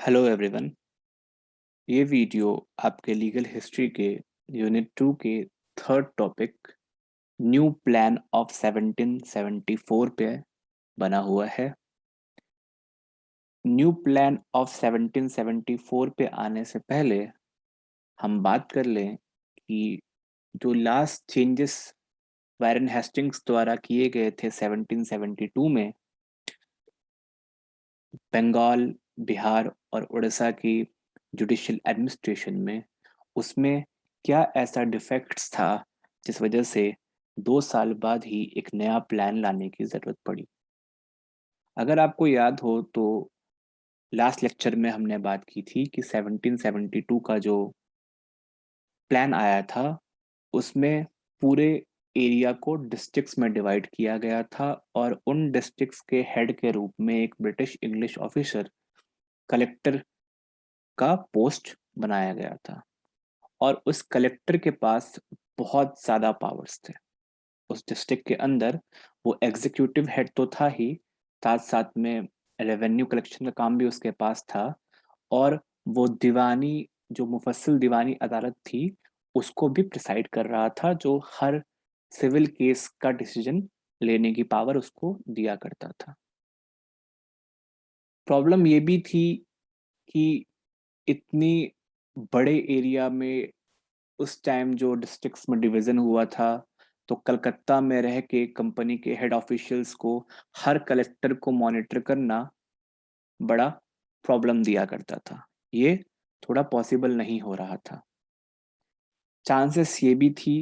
Hello everyone. ये video आपके legal history के यूनिट 2 के third topic new plan of 1774 पे बना हुआ है। न्यू प्लान ऑफ 1774 पे आने से पहले हम बात कर लें कि जो लास्ट चेंजेस वारेन हेस्टिंग्स द्वारा किए गए थे 1772 में बंगाल, बिहार और उड़ीसा की जुडिशियल एडमिनिस्ट्रेशन में, उसमें क्या ऐसा डिफेक्ट्स था जिस वजह से 2 साल बाद ही एक नया प्लान लाने की ज़रूरत पड़ी। अगर आपको याद हो तो लास्ट लेक्चर में हमने बात की थी कि 1772 का जो प्लान आया था उसमें पूरे एरिया को डिस्ट्रिक्ट्स में डिवाइड किया गया था और उन डिस्ट्रिक्ट्स के हेड के रूप में एक ब्रिटिश इंग्लिश ऑफिसर कलेक्टर का पोस्ट बनाया गया था और उस कलेक्टर के पास बहुत ज़्यादा पावर्स थे। उस डिस्ट्रिक्ट के अंदर वो एग्जीक्यूटिव हेड तो था ही, साथ साथ में रेवेन्यू कलेक्शन का काम भी उसके पास था और वो दीवानी, जो मुफस्सिल दीवानी अदालत थी, उसको भी प्रिसाइड कर रहा था, जो हर सिविल केस का डिसीजन लेने की पावर उसको दिया करता था। प्रॉब्लम ये भी थी कि इतनी बड़े एरिया में उस टाइम जो डिस्ट्रिक्ट्स में डिवीज़न हुआ था, तो कलकत्ता में रह के कंपनी के हेड ऑफिशियल्स को हर कलेक्टर को मॉनिटर करना बड़ा प्रॉब्लम दिया करता था। ये थोड़ा पॉसिबल नहीं हो रहा था। चांसेस ये भी थी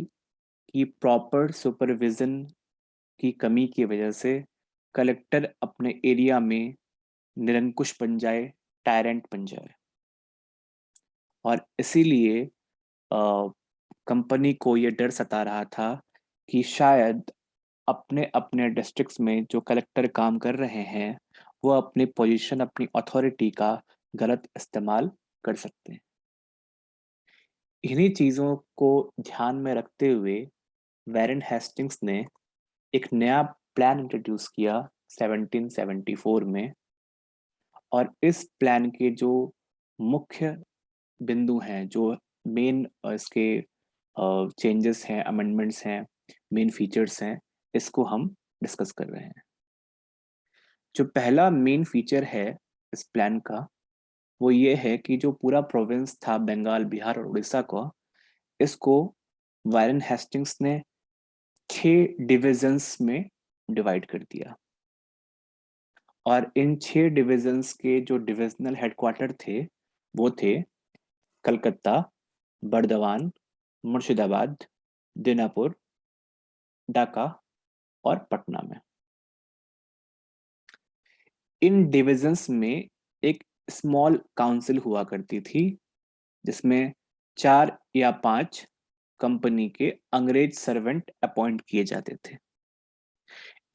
कि प्रॉपर सुपरविज़न की कमी की वजह से कलेक्टर अपने एरिया में निरंकुश बन जाए, टायरेंट बन जाए और इसीलिए कंपनी को ये डर सता रहा था कि शायद अपने अपने डिस्ट्रिक्ट्स में जो कलेक्टर काम कर रहे हैं वो अपनी पोजीशन, अपनी अथॉरिटी का गलत इस्तेमाल कर सकते हैं। इन्हीं चीज़ों को ध्यान में रखते हुए वैरेन हेस्टिंग्स ने एक नया प्लान इंट्रोड्यूस किया 1774 में और इस प्लान के जो मुख्य बिंदु हैं, जो मेन इसके चेंजेस हैं, अमेंडमेंट्स हैं, मेन फीचर्स हैं, इसको हम डिस्कस कर रहे हैं। जो पहला मेन फीचर है इस प्लान का, वो ये है कि जो पूरा प्रोविंस था बंगाल, बिहार और उड़ीसा का, इसको वारेन हेस्टिंग्स ने 6 डिविजन्स में डिवाइड कर दिया और इन 6 डिविजन्स के जो डिविजनल हेडक्वार्टर थे वो थे कलकत्ता, बर्दवान, मुर्शिदाबाद, दीनापुर, ढाका और पटना में। इन डिविजन्स में एक स्मॉल काउंसिल हुआ करती थी जिसमें 4 या 5 कंपनी के अंग्रेज सर्वेंट अपॉइंट किए जाते थे।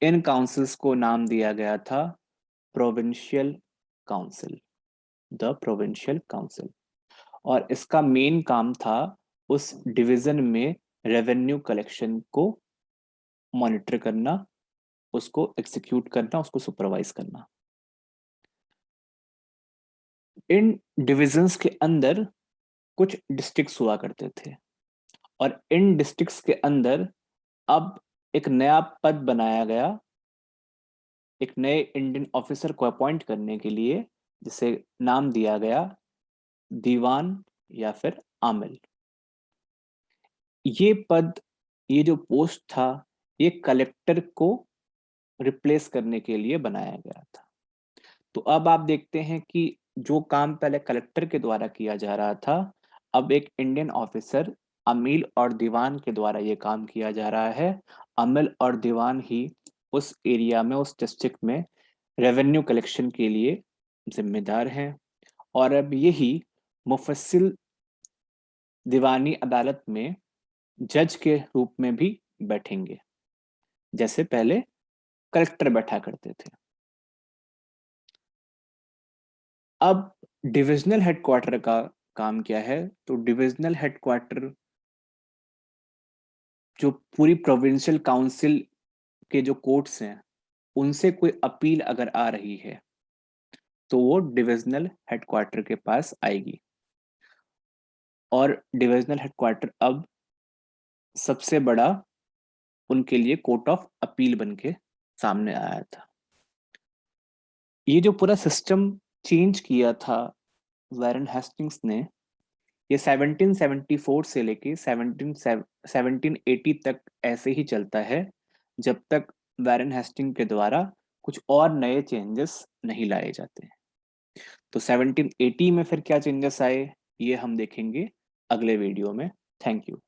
इन काउंसिल्स को नाम दिया गया था provincial council, the provincial council, और इसका मेन काम था उस डिवीजन में रेवेन्यू कलेक्शन को मॉनिटर करना, उसको एग्जीक्यूट करना, उसको सुपरवाइज करना। इन डिविजन्स के अंदर कुछ डिस्ट्रिक्ट्स हुआ करते थे और इन डिस्ट्रिक्ट्स के अंदर अब एक नया पद बनाया गया, एक नए इंडियन ऑफिसर को अपॉइंट करने के लिए, जिसे नाम दिया गया दीवान या फिर आमिल। ये पद, ये जो पोस्ट था, ये कलेक्टर को रिप्लेस करने के लिए बनाया गया था। तो अब आप देखते हैं कि जो काम पहले कलेक्टर के द्वारा किया जा रहा था, अब एक इंडियन ऑफिसर अमील और दीवान के द्वारा ये काम किया जा रहा है। अमील और दीवान ही उस एरिया में, उस डिस्ट्रिक्ट में रेवेन्यू कलेक्शन के लिए जिम्मेदार हैं और अब यही मुफस्सिल दीवानी अदालत में जज के रूप में भी बैठेंगे, जैसे पहले कलेक्टर बैठा करते थे। अब डिविजनल हेडक्वार्टर का काम क्या है? तो डिविजनल हेडक्वार्टर जो पूरी प्रोविंशियल काउंसिल के जो कोर्ट्स हैं, उनसे कोई अपील अगर आ रही है तो वो डिविजनल हेडक्वार्टर के पास आएगी, और डिविजनल हेडक्वार्टर अब सबसे बड़ा उनके लिए कोर्ट ऑफ अपील बन के सामने आया था। ये जो पूरा सिस्टम चेंज किया था वैरन हेस्टिंग्स ने, ये 1774 से लेके 1780 तक ऐसे ही चलता है, जब तक वैरन हेस्टिंग के द्वारा कुछ और नए चेंजेस नहीं लाए जाते। तो 1780 में फिर क्या चेंजेस आए, ये हम देखेंगे अगले वीडियो में। Thank you.